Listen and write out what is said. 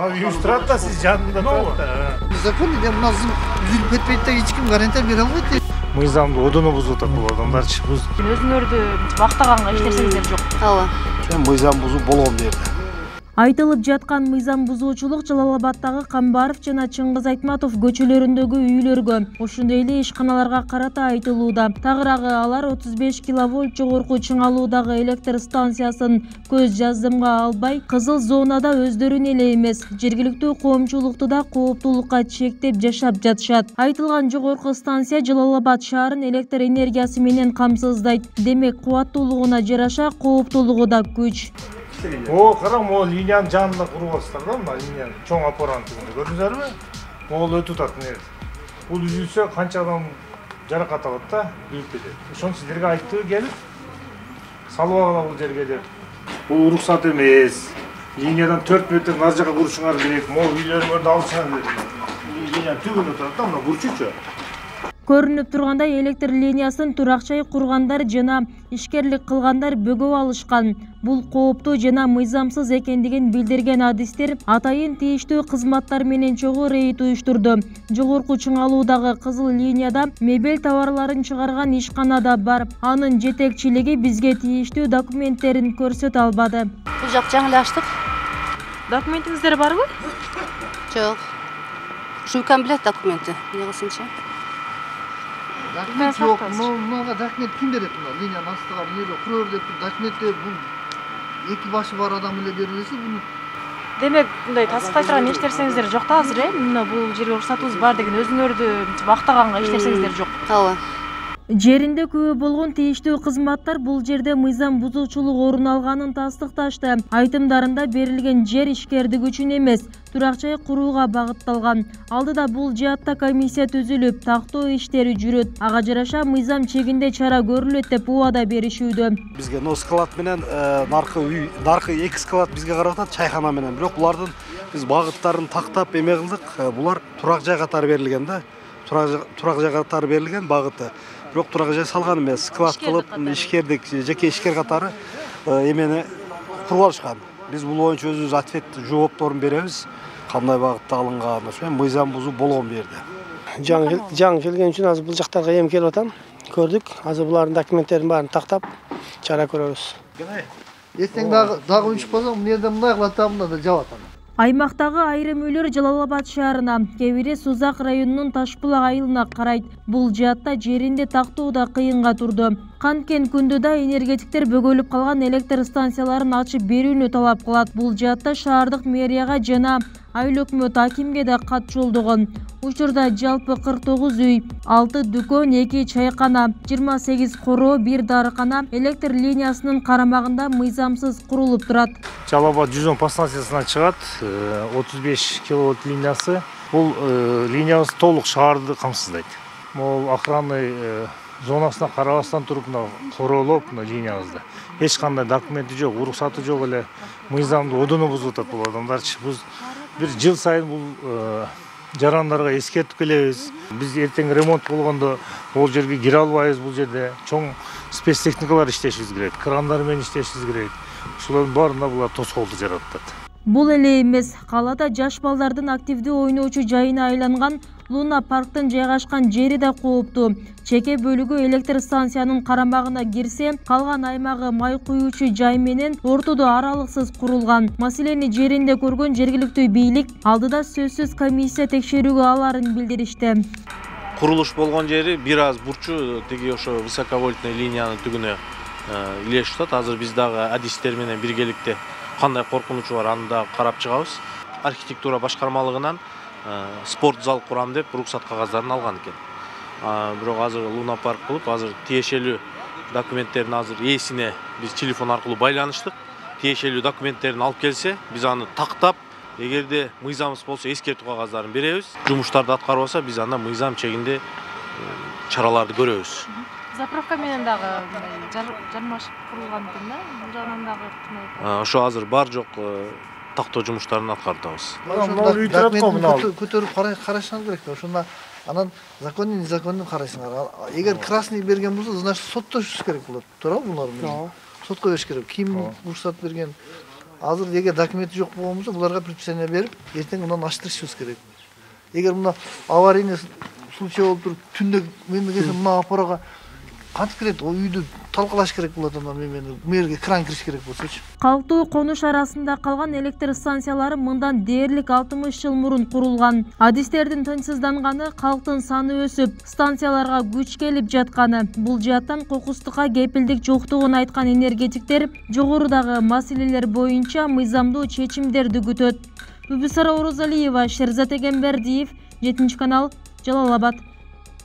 Үйүңүз турат да, сиз жанында турат да. Закон эми мына үзүлүп кетпейт да, эч ким гарантия бере албайт. Мыйзамды одоно бузуп атат бул адамдарчы. Өзүңөрдү мактаганга эч нерсеңиздер жок. Ооба. Мыйзам бузуп болгон жерде. Айтылып жаткан мыйзам бузуучулук Жалал-Абаддагы Камбаров жана Чыңгыз Айтматов көчөлөрүндөгү үйлөргө, ошондой эле ишканаларга карата айтылууда. Тагыраагы алар 35 киловольт жогорку чыңалуудагы электр станциясын көз жаздымга албай, кызыл зонада өздөрүн эле эмес, жергиликтүү коомчулукту да кооптуулукка чектеп жашап жатышат. Айтылган жогорку станция Жалал-Абад шаарын электр энергиясы менен камсыздайт. Демек, кубаттуулугуна жараша кооптуулугу да күч. Караң, могул линиянын жанында куруп атсыздар да, мына линиянын чоң аппаранын түбүндө. Көрдүңүзөрбү? Могул өтүп атат мына. Бул үзүлсө канча адам жаракат алат да, үзүлүп кетет. Ошону сиздерге айтты келип, салып алгыла бул жерге деп. Бул уруксат эмес. Линиядан 4 метр нары жака курушуңар керек. Могул үйлөрүңөрдү алышыңар деп. Линиянын түбүндө турат да, мына бурчучу. Көрүнүп тургандай, электр линиясын туракчай кургандар жана ишкерлик кылгандар бөгөп алышкан. Бул кооптуу жана мыйзамсыз экендигин билдирген адистер атайын тийиштүү кызматтар менен чогуу рейд уюштурду. Жогорку чыңалуудагы кызыл линияда мебель товарларын чыгарган ишканада бар. Анын жетекчилиги бизге тийиштүү документтерин көрсөтө албады. Бул жак жаңылаштык. Документиңиздер барбы? Жок. Ушу комплект документи, негизинче. Документ жок. Мынага документ ким берет мына? Линияны астыга эле курор деп документти бул эки башы бар адам эле бере элесе буну. Демек, мындай тасып кайтырган эч нерсеңиздер жок да азыр, мына бул жерге уруксатыбыз бар деген өзүңөрдү мактаганга эч нерсеңиздер жок. Ооба. Жеринде күбө болгон тийиштүү кызматтар бул жерде мыйзам бузуучулук орун алганын тастыкташты. Айтымдарында берилген жер ишкердик үчүн эмес, туракчай курууга багытталган. Алдыда бул жаатта комиссия түзүлүп, тактоо иштери жүрөт. Ага жараша мыйзам чегинде чара көрүлөт деп убада беришүүдө. Бизге но склад менен наркы эки склад бизге карап атат, чайхана менен. Бирок булардын биз багыттарын тактап эме кылдык. Булар турак жай катары берилген да. Турак жай катары берилген багыты. Бирок турак жай салган эмес, склад кылып, ишкердик, жеке ишкер катары эмени куруп алышкан. Биз бул боюнча өзүбүз ответ жоопторун беребиз. Кандай багытта алынган, ошо мыйзам бузуп болгон бу жерде. Жаңы келген үчүн азыр бул жактарга эми келип атам. Көрдүк. Азыр булардын документтерин баарын тактап чара көрөбүз. Эртең дагы унчуп калсаң, мына жерде мындай кылат да, мында да жабат аны. Аймактагы айрым үйлөр Жалал-Абад шаарына, кээ бири Сузак районунун Ташбулак айылына карайт. Бул жаатта жеринде тактоо да кыйынга турду. Канткен күндө да энергетиктер бөгөлүп калган электр станцияларын ачып берүүнү талап кылат. Бул жаатта шаардык мэрияга жана айыл өкмөт акимге да кат жолдогон. Учурда жалпы 49 үй, 6 дүкөн, 2 чайкана, 28 короо, 1 дарыкана электр линиясынын карамагында мыйзамсыз курулуп турат. Жалал-Абад 110 подстанциясынан чыгат 35 киловольт линиясы. Бул линиябыз толук шаарды камсыздайт. Могул охранный зонасына карабастан туруп короолоп линиябызды. Эч кандай документи жок, уруксаты жок эле мыйзамды одоно бузуп атат бул адамдарчы. Биз бир жыл сайын бул жарандарга эскертип келебиз. Биз эртең ремонт болгондо бул жерге кире албайбыз, бул жерде чоң спецтехникалар иштешибиз керек, крандар менен иштешибиз керек. Ушулардын баарында булар тоскоолду жаратат. Бул эле эмес, калаада жаш балдардын активдүү ойноочу жайына айланган Луна парктын жайгашкан жери да кооптуу. Чеке бөлүгү электр станциянын карамагына кирсе, калган аймагы май куюучу жай менен ортодо аралыксыз курулган. Маселени жеринде көргөн жергиликтүү бийлик алдыда сөзсүз комиссия текшерүүгө аларын билдиришти. Курулуш болгон жери бир аз бурчу, тиги ошо высоковольтный линиянын түгүнө илешип атат. Азыр биз дагы адистер менен биргеликте кандай коркунучу бар аны да карап чыгабыз. Архитектура башкармалыгынан спорт зал курам деп уруксат кагаздарын алган экен. Бирок азыр Луна парк кылып, азыр тиешелүү документтерин азыр ээсине биз телефон аркылуу байланыштык. Тиешелүү документтерин алып келсе, биз аны тактап, эгерде мыйзамсыз болсо эскертүү кагаздарын беребиз. Жумуштарды аткарбаса, биз анда мыйзам чегинде чараларды көрөбүз. Заправка менен дагы жармашып курулган экен да, бул жагынан дагы ошо азыр бар жок тактоо жумуштарын аткарып атабыз. Көтөрүп карашыңар керек. Ошондо анан законный, незаконный карайсыңар. Эгер красный берген болсо, значит соттошуш керек болот. Туурабы булар менен? Сотко бериш керек. Ким уруксат берген, азыр эгер документи жок болгон болсо буларга предписание берип эртең мындан ачтырышыбыз керек. Эгер мына аварийный случай болуп туруп түндө мен келсем мына апарага кантип кирет, о үйдү талкалаш керек болот, анан мен мэрге кран кириш керек болсочу. Калктуу конуш арасында калган электр станциялары мындан дээрлик 60 жыл мурун курулган. Адистердин тынчсызданганы, калктын саны өсүп, станцияларга күч келип жатканы. Бул жааттан кокустукка кепилдик жоктугун айткан энергетиктер жогорудагы маселелер боюнча мыйзамдуу чечимдерди күтөт. Бүбүсара Орозалиева, Шерзат Эгембердиев, 7 канал, Жалал Абад.